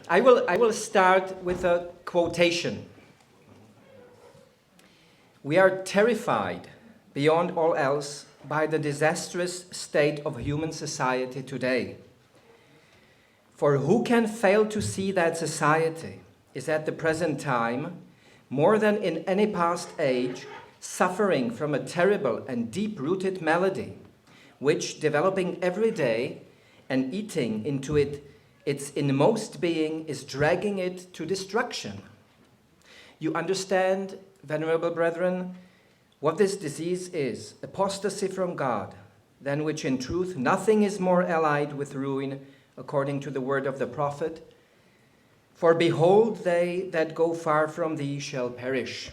I will start with a quotation. We are terrified beyond all else by the disastrous state of human society today. For who can fail to see that society is at the present time, more than in any past age, suffering from a terrible and deep-rooted malady, which, developing every day and eating into its inmost being, is dragging it to destruction? You understand, venerable brethren, what this disease is, apostasy from God, than which in truth nothing is more allied with ruin, according to the word of the prophet. For behold, they that go far from thee shall perish.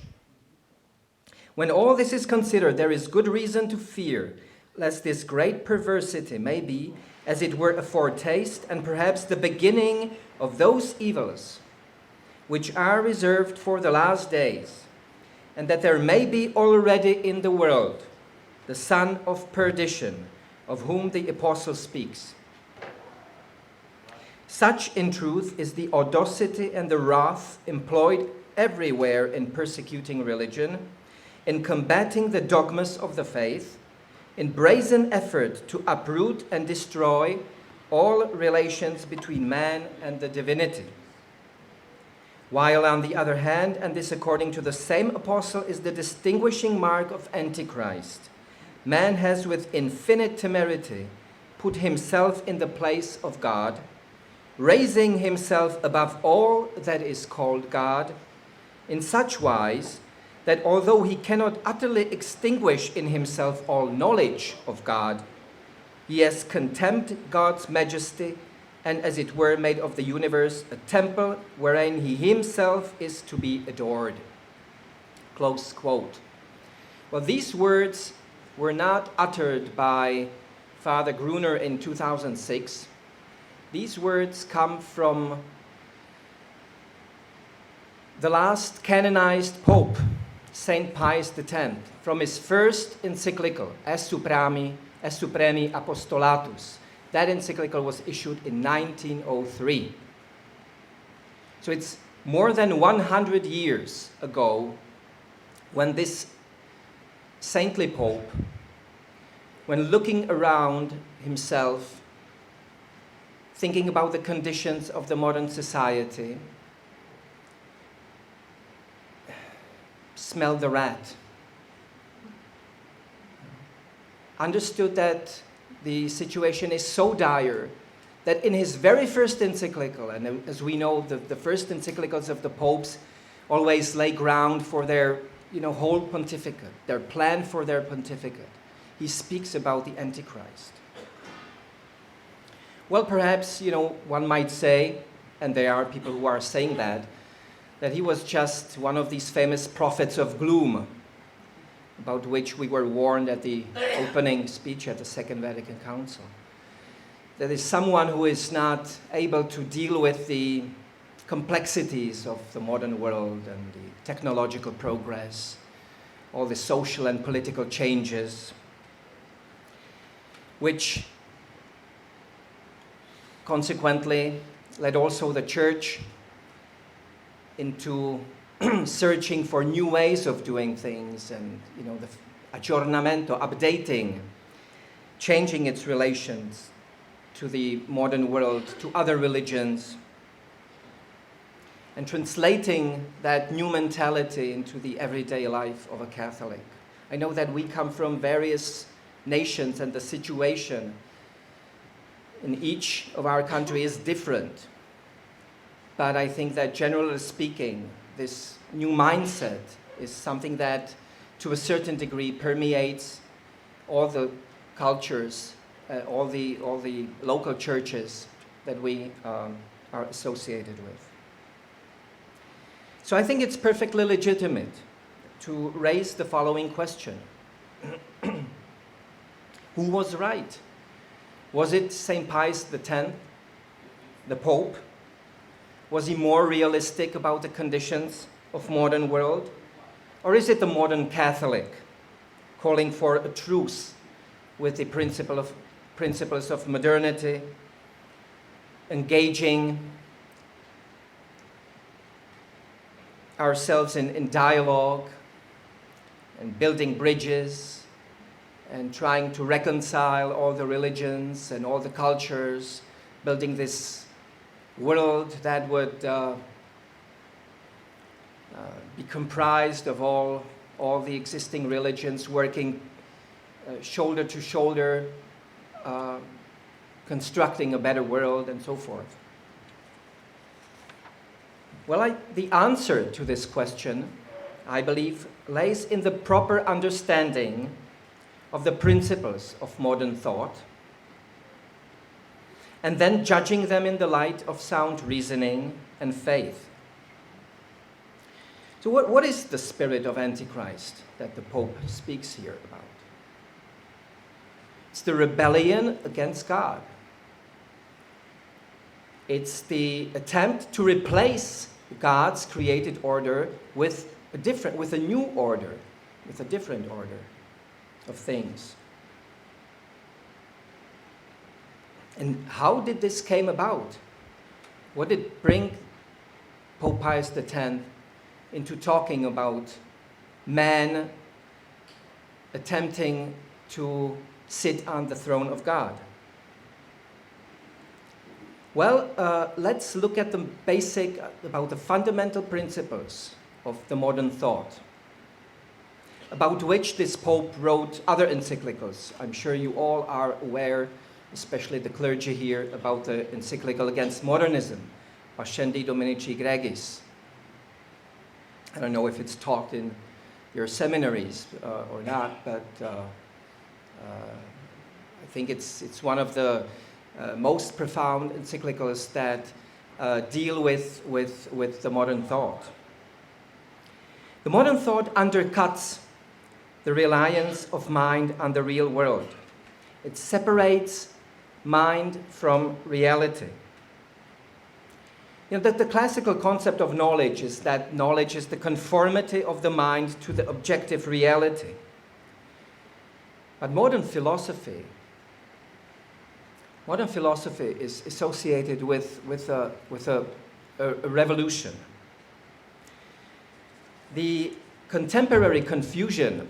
When all this is considered, there is good reason to fear, lest this great perversity may be, as it were, a foretaste and perhaps the beginning of those evils which are reserved for the last days, and that there may be already in the world the son of perdition, of whom the apostle speaks. Such, in truth, is the audacity and the wrath employed everywhere in persecuting religion, in combating the dogmas of the faith, in brazen effort to uproot and destroy all relations between man and the divinity. While on the other hand, and this according to the same apostle is the distinguishing mark of Antichrist, man has with infinite temerity put himself in the place of God, raising himself above all that is called God, in such wise that although he cannot utterly extinguish in himself all knowledge of God, he has contemned God's majesty, and as it were made of the universe a temple wherein he himself is to be adored. Close quote. Well, these words were not uttered by Father Gruner in 2006. These words come from the last canonized Pope, Saint Pius X, from his first encyclical, Es Supremi Apostolatus. That encyclical was issued in 1903. So it's more than 100 years ago when this saintly Pope, when looking around himself, thinking about the conditions of the modern society, smelled the rat, understood that the situation is so dire that in his very first encyclical, and as we know, the first encyclicals of the popes always lay ground for their whole pontificate, their plan for their pontificate. He speaks about the Antichrist. Well, perhaps, one might say, and there are people who are saying that he was just one of these famous prophets of gloom, about which we were warned at the opening speech at the Second Vatican Council. That is someone who is not able to deal with the complexities of the modern world and the technological progress, all the social and political changes, which consequently led also the Church into searching for new ways of doing things and, the aggiornamento, updating, changing its relations to the modern world, to other religions, and translating that new mentality into the everyday life of a Catholic. I know that we come from various nations and the situation in each of our country is different. But I think that generally speaking, this new mindset is something that to a certain degree permeates all the cultures, all the local churches that we are associated with. So I think it's perfectly legitimate to raise the following question. Who was right? Was it St. Pius X, the Pope? Was he more realistic about the conditions of modern world? Or is it the modern Catholic calling for a truce with the principle of principles of modernity, engaging ourselves in dialogue and building bridges and trying to reconcile all the religions and all the cultures, building this world that would be comprised of all the existing religions working shoulder to shoulder, constructing a better world and so forth. Well, the answer to this question, I believe, lays in the proper understanding of the principles of modern thought, and then judging them in the light of sound reasoning and faith. So what is the spirit of Antichrist that the Pope speaks here about? It's the rebellion against God. It's the attempt to replace God's created order with a different order of things. And how did this came about? What did bring Pope Pius X into talking about man attempting to sit on the throne of God? Well, let's look at about the fundamental principles of the modern thought, about which this Pope wrote other encyclicals. I'm sure you all are aware, especially the clergy here, about the encyclical against modernism, Pascendi Dominici Gregis. I don't know if it's taught in your seminaries or not, but I think it's one of the most profound encyclicals that deal with the modern thought. The modern thought undercuts the reliance of mind on the real world. It separates mind from reality. You know, the classical concept of knowledge is that knowledge is the conformity of the mind to the objective reality. But modern philosophy is associated with a revolution. The contemporary confusion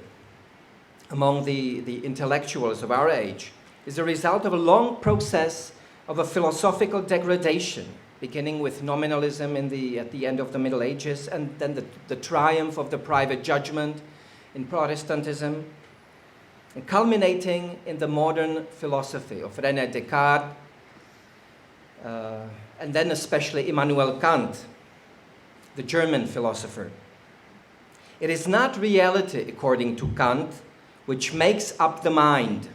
among the intellectuals of our age is a result of a long process of a philosophical degradation, beginning with nominalism at the end of the Middle Ages, and then the triumph of the private judgment in Protestantism, and culminating in the modern philosophy of René Descartes, and then especially Immanuel Kant, the German philosopher. It is not reality, according to Kant, which makes up the mind,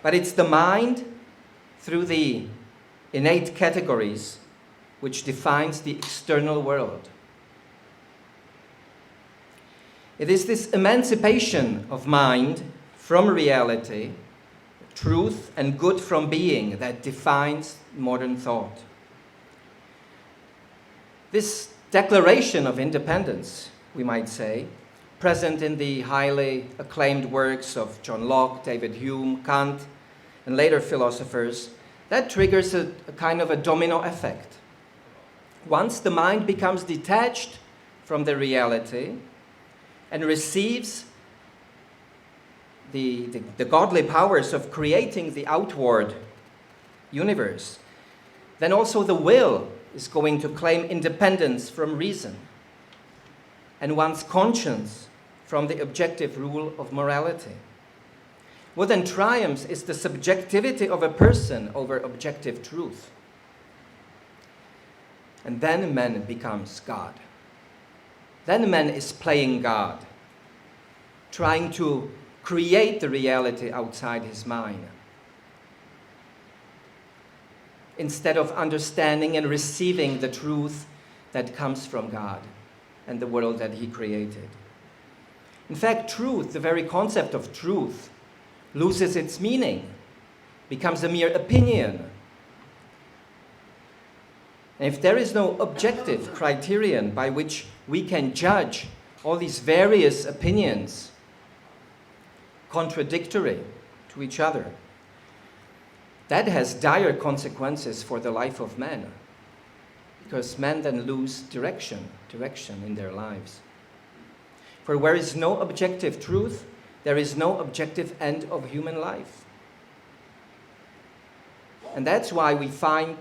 but it's the mind through the innate categories which defines the external world. It is this emancipation of mind from reality, truth and good from being, that defines modern thought. This declaration of independence, we might say, present in the highly acclaimed works of John Locke, David Hume, Kant, and later philosophers, that triggers a kind of a domino effect. Once the mind becomes detached from the reality and receives the godly powers of creating the outward universe, then also the will is going to claim independence from reason, and one's conscience from the objective rule of morality. What then triumphs is the subjectivity of a person over objective truth. And then man becomes God. Then man is playing God, trying to create the reality outside his mind, instead of understanding and receiving the truth that comes from God and the world that he created. In fact, truth, the very concept of truth, loses its meaning, becomes a mere opinion. And if there is no objective criterion by which we can judge all these various opinions, contradictory to each other, that has dire consequences for the life of man, because men then lose direction in their lives. For where is no objective truth, there is no objective end of human life. And that's why we find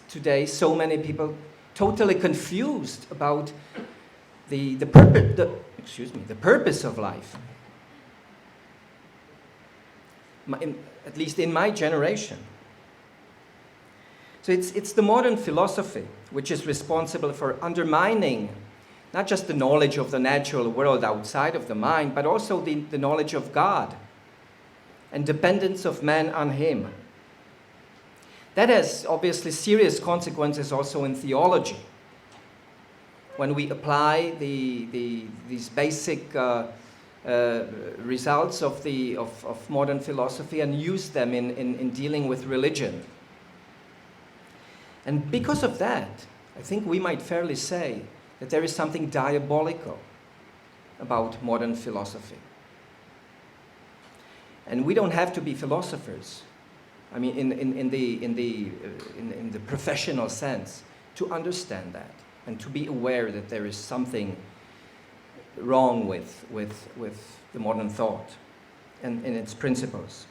today so many people totally confused about the purpose of life. At least in my generation. So it's the modern philosophy which is responsible for undermining not just the knowledge of the natural world outside of the mind, but also the knowledge of God and dependence of man on Him. That has obviously serious consequences also in theology. When we apply these basic results of modern philosophy and use them in dealing with religion. And because of that, I think we might fairly say that there is something diabolical about modern philosophy. And we don't have to be philosophers, I mean, in the professional sense, to understand that and to be aware that there is something wrong with the modern thought and its principles.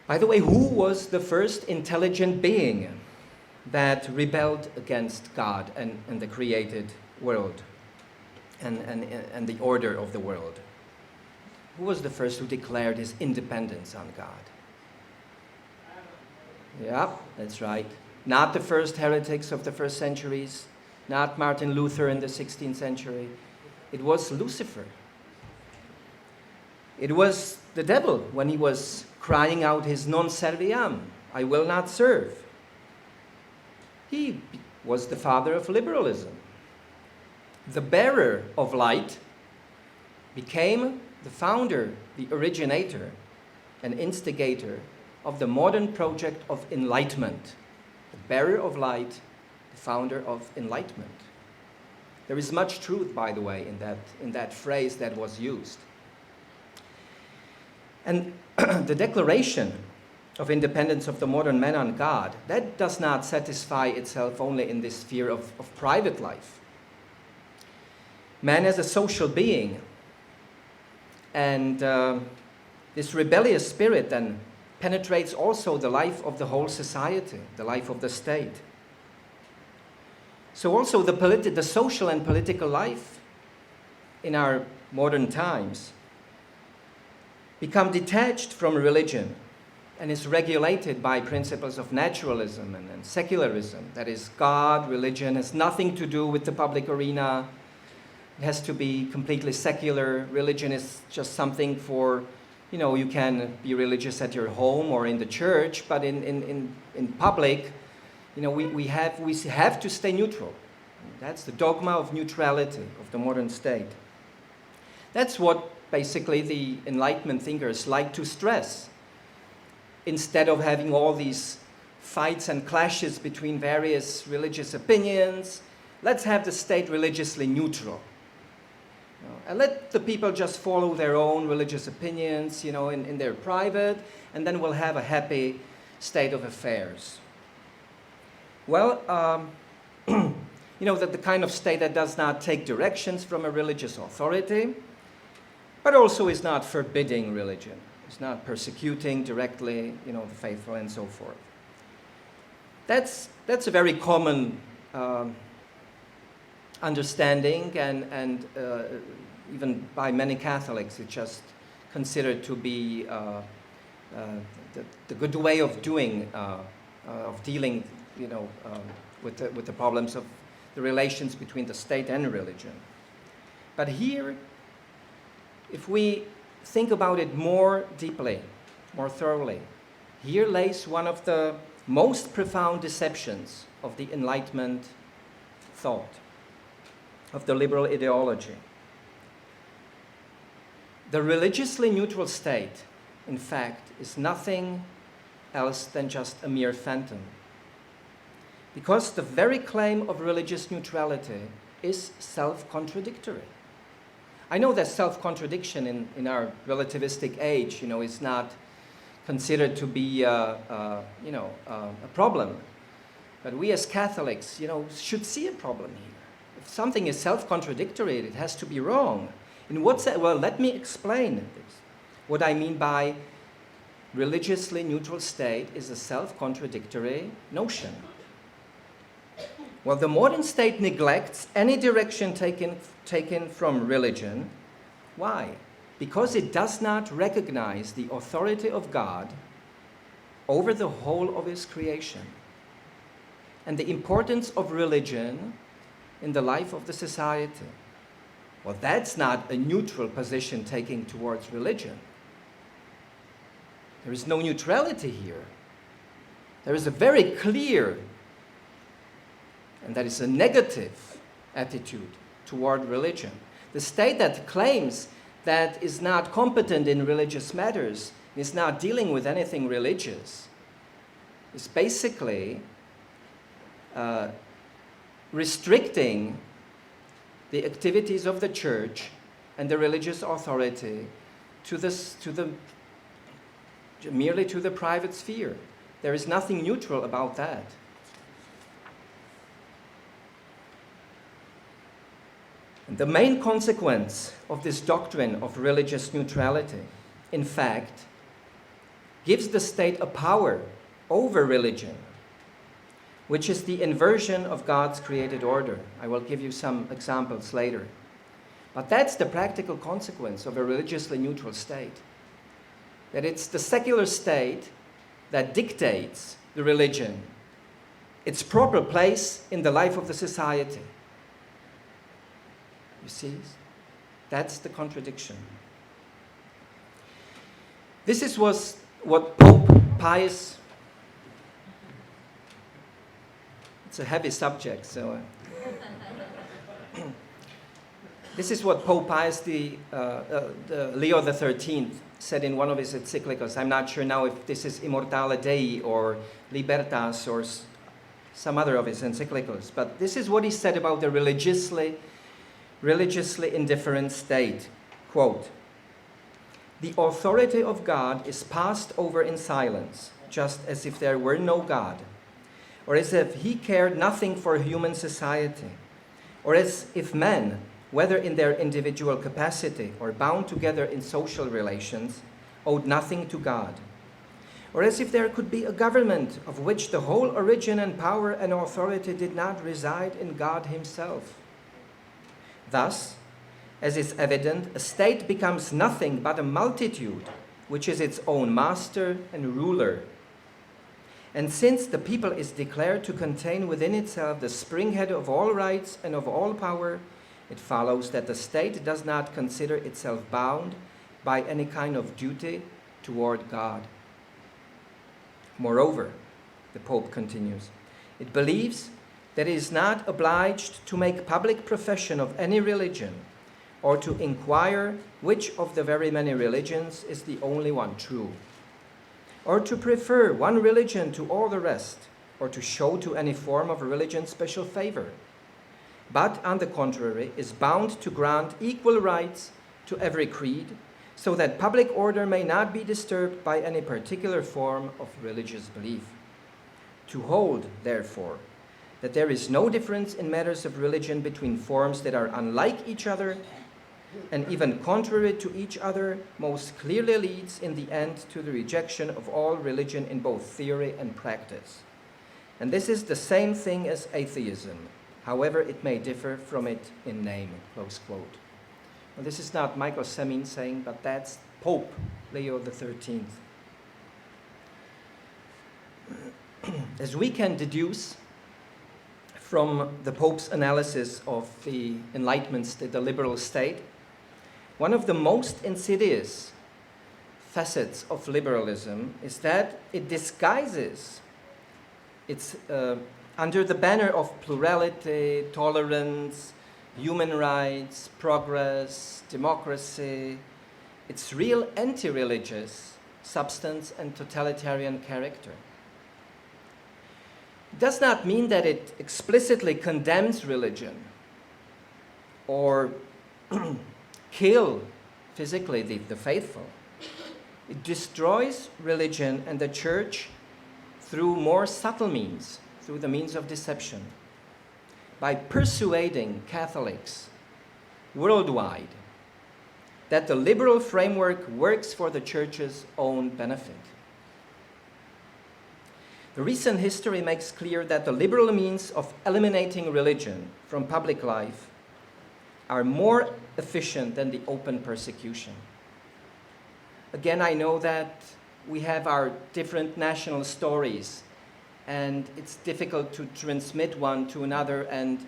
By the way, who was the first intelligent being that rebelled against God and the created world and the order of the world? Who was the first who declared his independence on God? Yeah, that's right. Not the first heretics of the first centuries, not Martin Luther in the 16th century. It was Lucifer. It was the devil when he was crying out his non serviam, I will not serve. He was the father of liberalism. The bearer of light became the founder, the originator, and instigator of the modern project of enlightenment. The bearer of light, the founder of enlightenment. There is much truth, by the way, in that phrase that was used. And the declaration of independence of the modern man on God, that does not satisfy itself only in this sphere of private life. Man is a social being, and this rebellious spirit then penetrates also the life of the whole society, the life of the state. So also the social and political life in our modern times become detached from religion and is regulated by principles of naturalism and secularism. That is, God, religion has nothing to do with the public arena. It has to be completely secular. Religion is just something for, you can be religious at your home or in the church, but in public, we have to stay neutral. That's the dogma of neutrality of the modern state. That's what basically the Enlightenment thinkers like to stress. Instead of having all these fights and clashes between various religious opinions, let's have the state religiously neutral. And let the people just follow their own religious opinions, in their private, and then we'll have a happy state of affairs. Well, that the kind of state that does not take directions from a religious authority, but also is not forbidding religion. It's not persecuting directly, the faithful and so forth. That's a very common understanding, and even by many Catholics, it's just considered to be the good way of doing, of dealing, with the problems of the relations between the state and religion. But here, if we think about it more deeply, more thoroughly, here lays one of the most profound deceptions of the Enlightenment thought, of the liberal ideology. The religiously neutral state, in fact, is nothing else than just a mere phantom. Because the very claim of religious neutrality is self-contradictory. I know that self-contradiction in our relativistic age, is not considered to be a problem. But we as Catholics, should see a problem here. If something is self-contradictory, it has to be wrong. In what sense? Well, let me explain this. What I mean by religiously neutral state is a self-contradictory notion. Well, the modern state neglects any direction taken from religion. Why? Because it does not recognize the authority of God over the whole of his creation and the importance of religion in the life of the society. Well, that's not a neutral position taking towards religion. There is no neutrality here. There is a very clear, and that is a negative attitude toward religion. The state that claims that is not competent in religious matters, is not dealing with anything religious, is basically restricting the activities of the church and the religious authority merely to the private sphere. There is nothing neutral about that. And the main consequence of this doctrine of religious neutrality, in fact, gives the state a power over religion, which is the inversion of God's created order. I will give you some examples later. But that's the practical consequence of a religiously neutral state. That it's the secular state that dictates the religion, its proper place in the life of the society. You see? That's the contradiction. This is what Pope Pius... It's a heavy subject, so... This is what Pope Pius Leo XIII said in one of his encyclicals. I'm not sure now if this is Immortale Dei or Libertas or some other of his encyclicals, but this is what he said about the religiously indifferent state. Quote, "The authority of God is passed over in silence, just as if there were no God, or as if he cared nothing for human society, or as if men, whether in their individual capacity or bound together in social relations, owed nothing to God, or as if there could be a government of which the whole origin and power and authority did not reside in God himself. Thus, as is evident, a state becomes nothing but a multitude, which is its own master and ruler. And since the people is declared to contain within itself the springhead of all rights and of all power, it follows that the state does not consider itself bound by any kind of duty toward God. Moreover," the Pope continues, "it believes that it is not obliged to make public profession of any religion, or to inquire which of the very many religions is the only one true, or to prefer one religion to all the rest, or to show to any form of religion special favor, but on the contrary is bound to grant equal rights to every creed, so that public order may not be disturbed by any particular form of religious belief. To hold, therefore, that there is no difference in matters of religion between forms that are unlike each other and even contrary to each other most clearly leads in the end to the rejection of all religion in both theory and practice. And this is the same thing as atheism, however it may differ from it in name," close quote. Well, this is not Michael Semin saying, but that's Pope Leo XIII. As we can deduce from the Pope's analysis of the Enlightenment state, the liberal state, one of the most insidious facets of liberalism is that it disguises its under the banner of plurality, tolerance, human rights, progress, democracy, its real anti-religious substance and totalitarian character. It does not mean that it explicitly condemns religion or kill physically the faithful. It destroys religion and the church through more subtle means, through the means of deception, by persuading Catholics worldwide that the liberal framework works for the church's own benefit. The recent history makes clear that the liberal means of eliminating religion from public life are more efficient than the open persecution. Again, I know that we have our different national stories, and it's difficult to transmit one to another and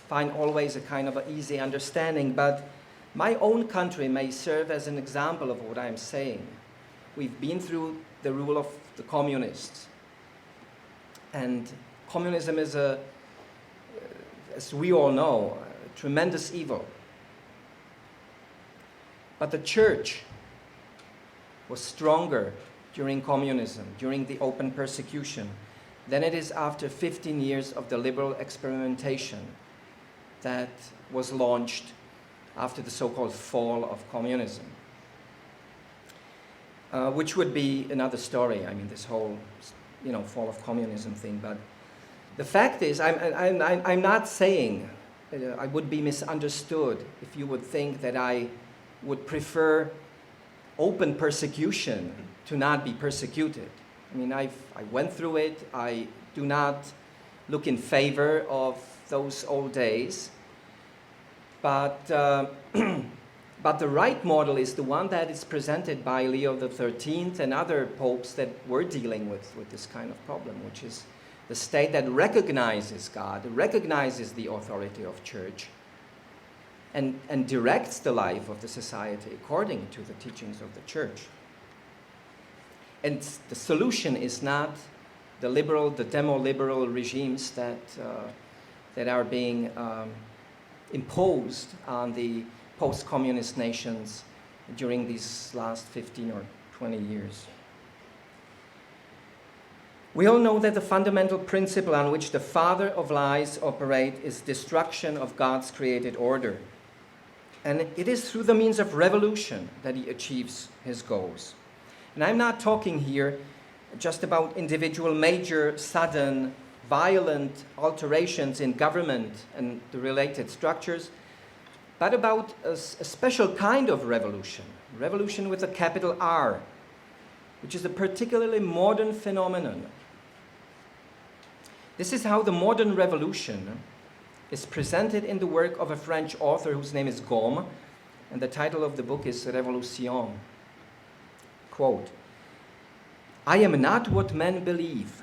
find always a kind of an easy understanding, but my own country may serve as an example of what I'm saying. We've been through the rule of the communists, and communism is, as we all know, a tremendous evil. But the church was stronger during communism, during the open persecution, than it is after 15 years of the liberal experimentation that was launched after the so-called fall of communism, which would be another story. I mean, this whole, fall of communism thing. But the fact is, I'm not saying, I would be misunderstood if you would think that I would prefer open persecution to not be persecuted. I mean, I went through it. I do not look in favor of those old days. But the right model is the one that is presented by Leo XIII and other popes that were dealing with this kind of problem, which is the state that recognizes God, recognizes the authority of church, and directs the life of the society according to the teachings of the church. And the solution is not the liberal, the demo-liberal regimes that are being imposed on the post-communist nations during these last 15 or 20 years. We all know that the fundamental principle on which the father of lies operates is destruction of God's created order. And it is through the means of revolution that he achieves his goals. And I'm not talking here just about individual major, sudden, violent alterations in government and the related structures, but about a special kind of revolution, revolution with a capital R, which is a particularly modern phenomenon. This is how the modern revolution is presented in the work of a French author whose name is Gaume, and the title of the book is Revolution. Quote, "I am not what men believe.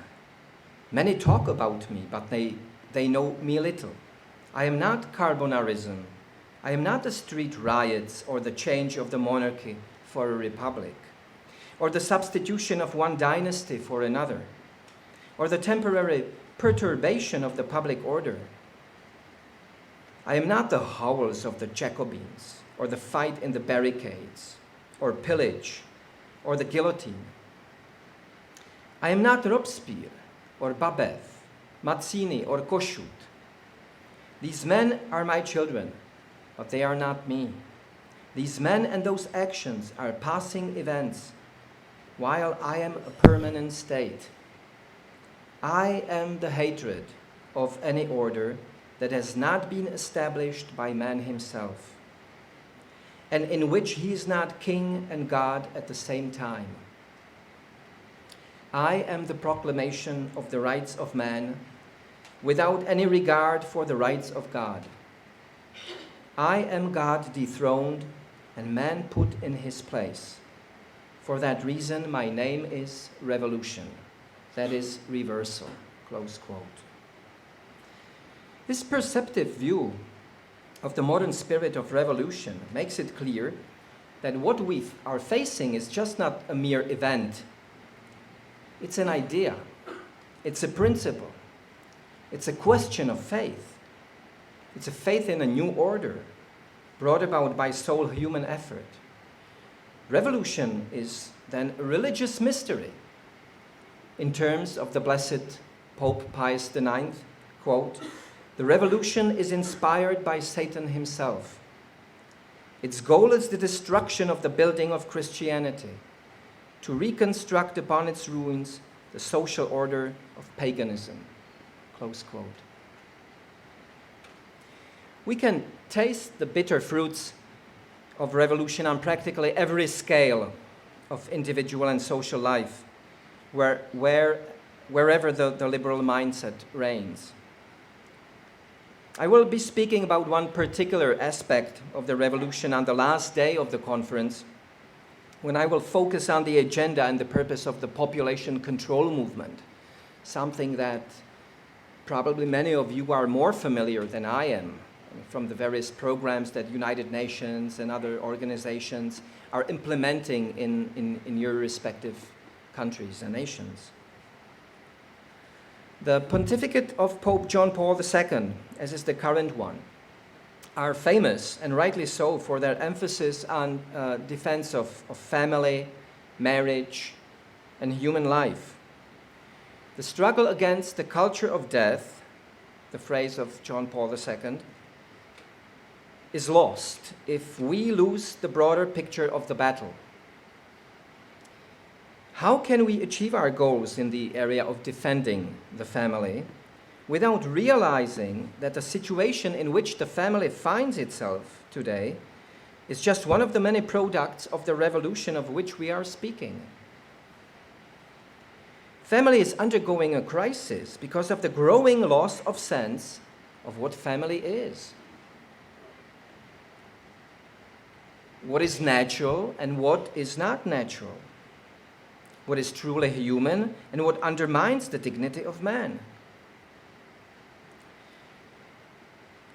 Many talk about me, but they know me little. I am not carbonarism. I am not the street riots or the change of the monarchy for a republic, or the substitution of one dynasty for another, or the temporary perturbation of the public order. I am not the howls of the Jacobins, or the fight in the barricades, or pillage, or the guillotine. I am not Robespierre, or Babev, Mazzini, or Kossuth. These men are my children, but they are not me. These men and those actions are passing events, while I am a permanent state. I am the hatred of any order that has not been established by man himself, and in which he is not king and God at the same time. I am the proclamation of the rights of man without any regard for the rights of God. I am God dethroned and man put in his place. For that reason, my name is revolution, that is reversal." Close quote. This perceptive view of the modern spirit of revolution makes it clear that what we are facing is just not a mere event. It's an idea. It's a principle. It's a question of faith. It's a faith in a new order brought about by sole human effort. Revolution is then a religious mystery. In terms of the blessed Pope Pius IX, quote, "The revolution is inspired by Satan himself. Its goal is the destruction of the building of Christianity, to reconstruct upon its ruins the social order of paganism." Close quote. We can taste the bitter fruits of revolution on practically every scale of individual and social life, wherever the liberal mindset reigns. I will be speaking about one particular aspect of the revolution on the last day of the conference, when I will focus on the agenda and the purpose of the population control movement, something that probably many of you are more familiar than I am from the various programs that United Nations and other organizations are implementing in your respective countries and nations. The pontificate of Pope John Paul II, as is the current one, are famous, and rightly so, for their emphasis on defense of family, marriage, and human life. The struggle against the culture of death, the phrase of John Paul II, is lost if we lose the broader picture of the battle. How can we achieve our goals in the area of defending the family without realizing that the situation in which the family finds itself today is just one of the many products of the revolution of which we are speaking? Family is undergoing a crisis because of the growing loss of sense of what family is. What is natural and what is not natural. What is truly human and what undermines the dignity of man.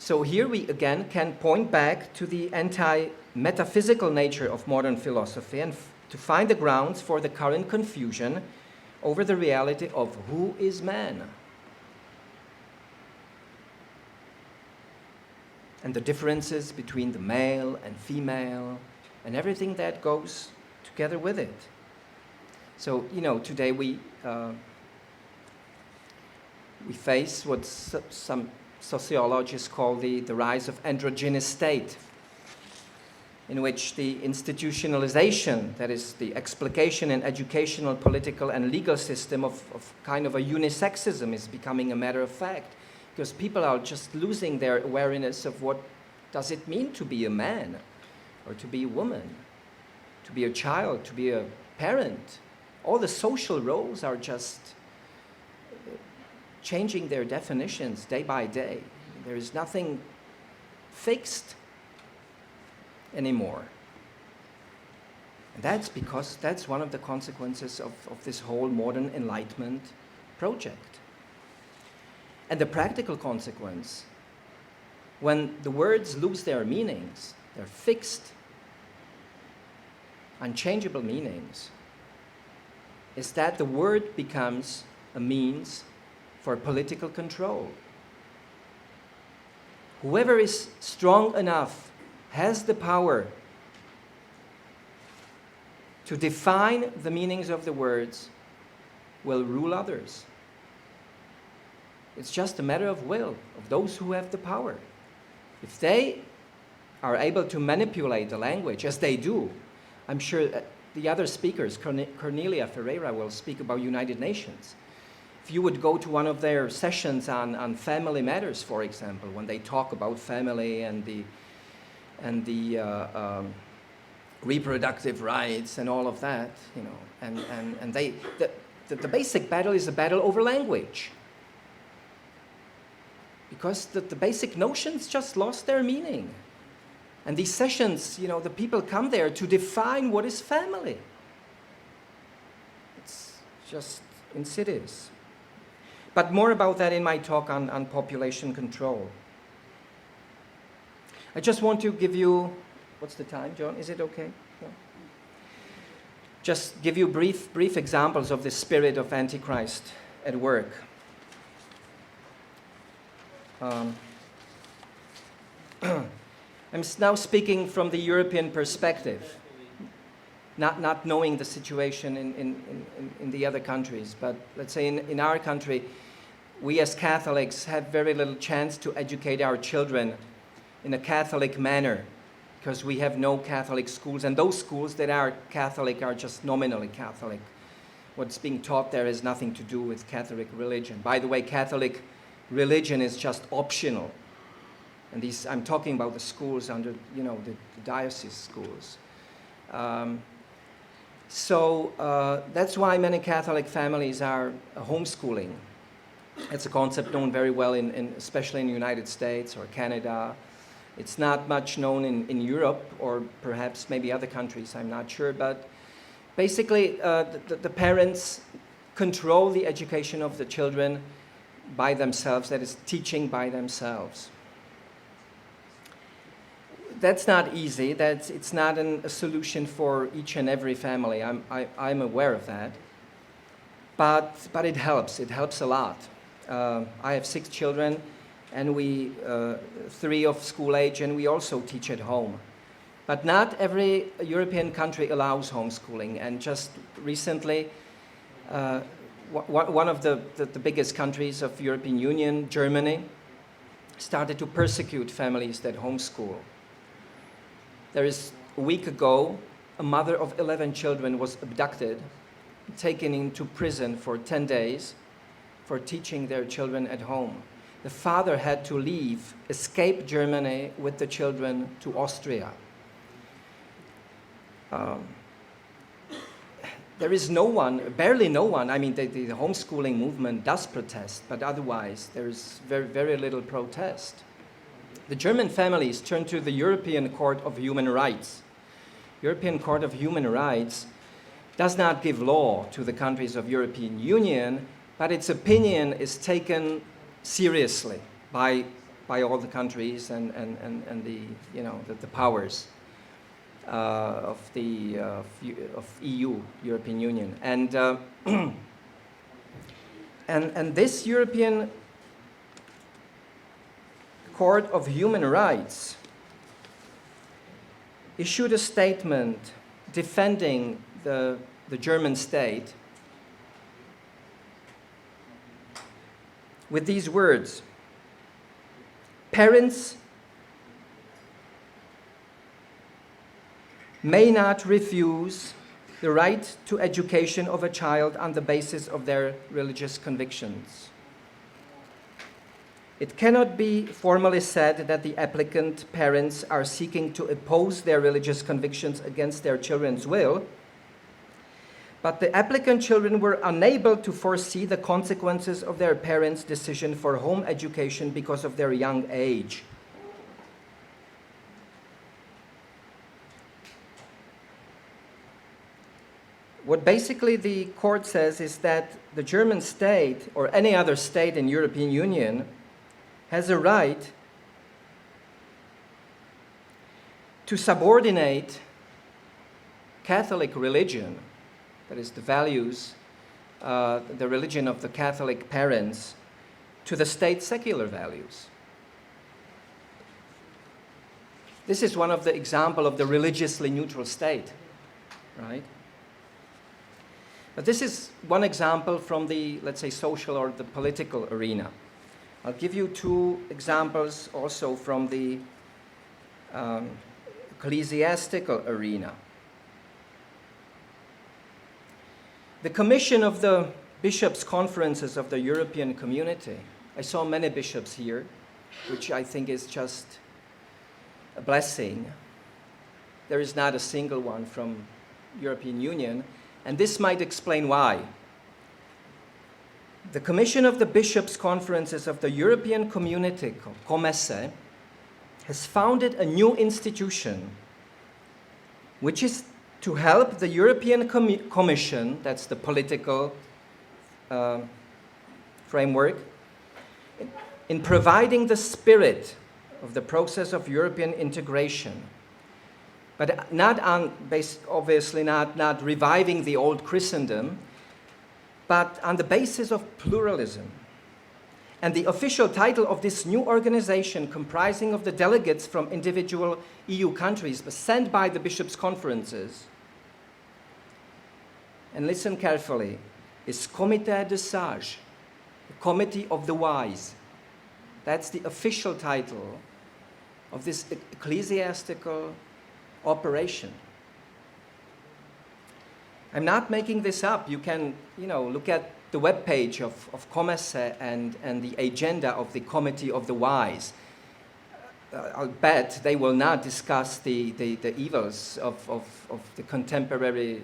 So here we again can point back to the anti-metaphysical nature of modern philosophy and to find the grounds for the current confusion over the reality of who is man. And the differences between the male and female and everything that goes together with it. So, today we face what some sociologists call the rise of androgynous state, in which the institutionalization, that is the explication in educational, political, and legal system of kind of a unisexism is becoming a matter of fact, because people are just losing their awareness of what does it mean to be a man, or to be a woman, to be a child, to be a parent. All the social roles are just changing their definitions day by day. There is nothing fixed anymore. And that's one of the consequences of this whole modern Enlightenment project. And the practical consequence, when the words lose their meanings, their fixed, unchangeable meanings, is that the word becomes a means for political control. Whoever is strong enough has the power to define the meanings of the words, will rule others. It's just a matter of will, of those who have the power. If they are able to manipulate the language, as they do, I'm sure the other speakers, Cornelia Ferreira, will speak about United Nations. If you would go to one of their sessions on family matters, for example, when they talk about family and the reproductive rights and all of that, and the basic battle is a battle over language. Because the basic notions just lost their meaning. And these sessions, the people come there to define what is family. It's just insidious. But more about that in my talk on population control. I just want to give you, what's the time, John? Is it okay? No? Just give you brief examples of the spirit of Antichrist at work. I'm now speaking from the European perspective, not knowing the situation in the other countries. But let's say in our country, we as Catholics have very little chance to educate our children in a Catholic manner because we have no Catholic schools, and those schools that are Catholic are just nominally Catholic. What's being taught there has nothing to do with Catholic religion. By the way, Catholic religion is just optional. And these, I'm talking about the schools under, the diocese schools. So that's why many Catholic families are homeschooling. It's a concept known very well, especially in the United States or Canada. It's not much known in Europe or perhaps maybe other countries, I'm not sure. But basically, the parents control the education of the children by themselves, that is, teaching by themselves. That's not easy. It's not a solution for each and every family. I'm aware of that. But it helps. It helps a lot. I have 6 children, and 3 of school age, and we also teach at home. But not every European country allows homeschooling. And just recently, one of the biggest countries of the European Union, Germany, started to persecute families that homeschool. There is, a week ago, a mother of 11 children was abducted, taken into prison for 10 days for teaching their children at home. The father had to leave, escape Germany with the children to Austria. There is no one, barely no one. I mean, the homeschooling movement does protest, but otherwise there is very, very little protest. The German families turned to the European Court of Human Rights. European Court of Human Rights does not give law to the countries of European Union, but its opinion is taken seriously by all the countries and the powers of EU, European Union. And this European Court of Human Rights issued a statement defending the German state with these words: parents may not refuse the right to education of a child on the basis of their religious convictions. It cannot be formally said that the applicant parents are seeking to oppose their religious convictions against their children's will, but the applicant children were unable to foresee the consequences of their parents' decision for home education because of their young age. What basically the court says is that the German state, or any other state in European Union, has a right to subordinate Catholic religion, that is the values, the religion of the Catholic parents, to the state's secular values. This is one of the examples of the religiously neutral state, right? But this is one example from the, let's say, social or the political arena. I'll give you 2 examples also from the ecclesiastical arena. The Commission of the Bishops' Conferences of the European Community. I saw many bishops here, which I think is just a blessing. There is not a single one from European Union, and this might explain why. The Commission of the Bishops' Conferences of the European Community, COMESE, has founded a new institution which is to help the European Commission, that's the political framework, in providing the spirit of the process of European integration, but obviously not reviving the old Christendom, but on the basis of pluralism. And the official title of this new organization, comprising of the delegates from individual EU countries, but sent by the bishops' conferences, and listen carefully, is Comité des Sages, the Committee of the Wise. That's the official title of this ecclesiastical operation. I'm not making this up. You can, look at the webpage of Comesse and the agenda of the Committee of the Wise. I'll bet they will not discuss the evils of the contemporary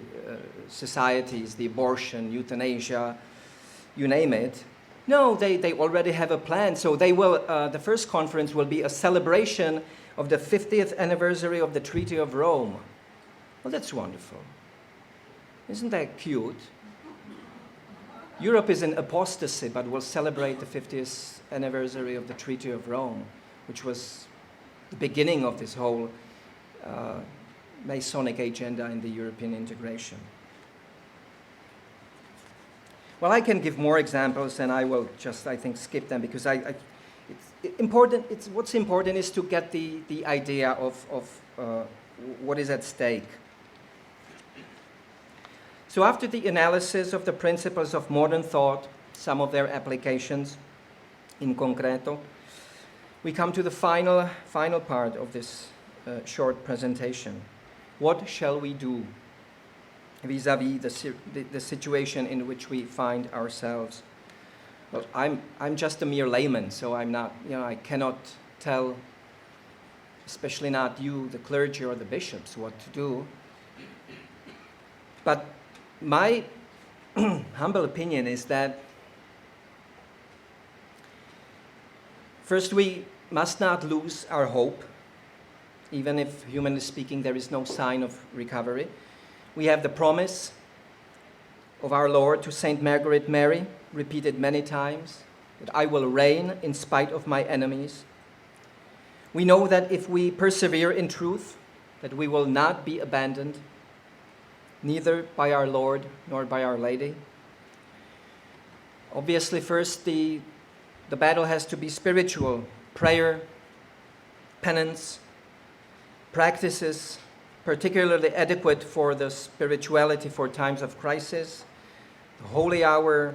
societies, the abortion, euthanasia, you name it. No, they already have a plan. So they will. The first conference will be a celebration of the 50th anniversary of the Treaty of Rome. Well, that's wonderful. Isn't that cute? Europe is in apostasy, but will celebrate the 50th anniversary of the Treaty of Rome, which was the beginning of this whole Masonic agenda in the European integration. Well, I can give more examples, and I will just, I think, skip them because it's important. What's important is to get the idea of what is at stake. So after the analysis of the principles of modern thought, some of their applications in concreto, we come to the final part of this short presentation. What shall we do vis-à-vis the situation in which we find ourselves? Well, I'm just a mere layman, so I'm not, I cannot tell, especially not you, the clergy or the bishops, what to do. But my humble opinion is that first we must not lose our hope, even if, humanly speaking, there is no sign of recovery. We have the promise of our Lord to Saint Margaret Mary, repeated many times, that I will reign in spite of my enemies. We know that if we persevere in truth, that we will not be abandoned, neither by our Lord nor by Our Lady. Obviously, first, the battle has to be spiritual. Prayer, penance, practices particularly adequate for the spirituality for times of crisis, the Holy Hour,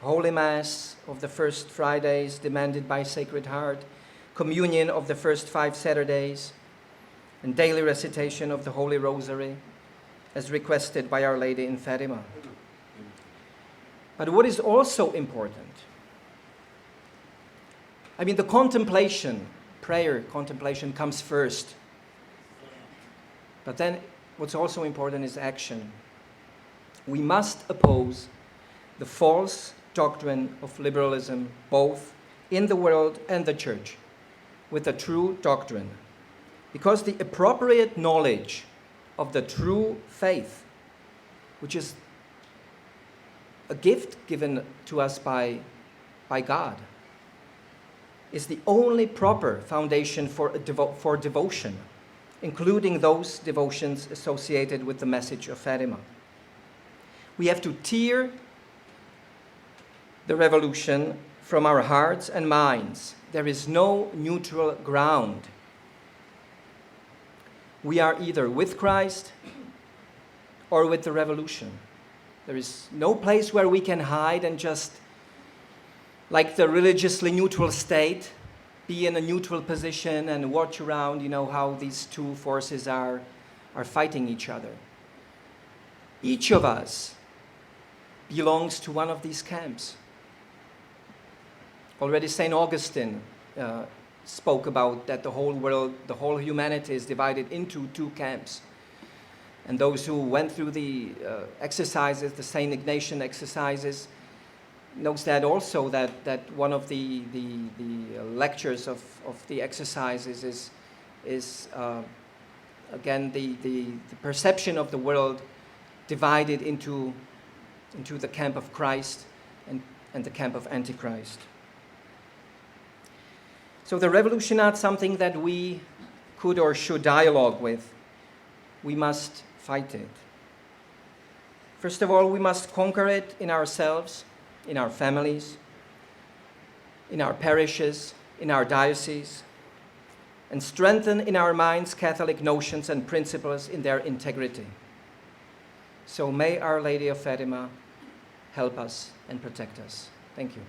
Holy Mass of the first Fridays demanded by Sacred Heart, communion of the first 5 Saturdays, and daily recitation of the Holy Rosary, as requested by Our Lady in Fatima. But what is also important, the contemplation, prayer, contemplation comes first. But then what's also important is action. We must oppose the false doctrine of liberalism, both in the world and the Church, with the true doctrine. Because the appropriate knowledge of the true faith, which is a gift given to us by God, is the only proper foundation for devotion, including those devotions associated with the message of Fatima. We have to tear the revolution from our hearts and minds. There is no neutral ground. We are either with Christ or with the revolution. There is no place where we can hide and just, like the religiously neutral state, be in a neutral position and watch around, how these two forces are fighting each other. Each of us belongs to one of these camps. Already St. Augustine spoke about that the whole world, the whole humanity is divided into 2 camps. And those who went through the exercises, the St. Ignatian exercises, knows that also that one of the lectures of the exercises is again the perception of the world divided into the camp of Christ and the camp of Antichrist. So the revolution is not something that we could or should dialogue with. We must fight it. First of all, we must conquer it in ourselves, in our families, in our parishes, in our dioceses, and strengthen in our minds Catholic notions and principles in their integrity. So may Our Lady of Fatima help us and protect us. Thank you.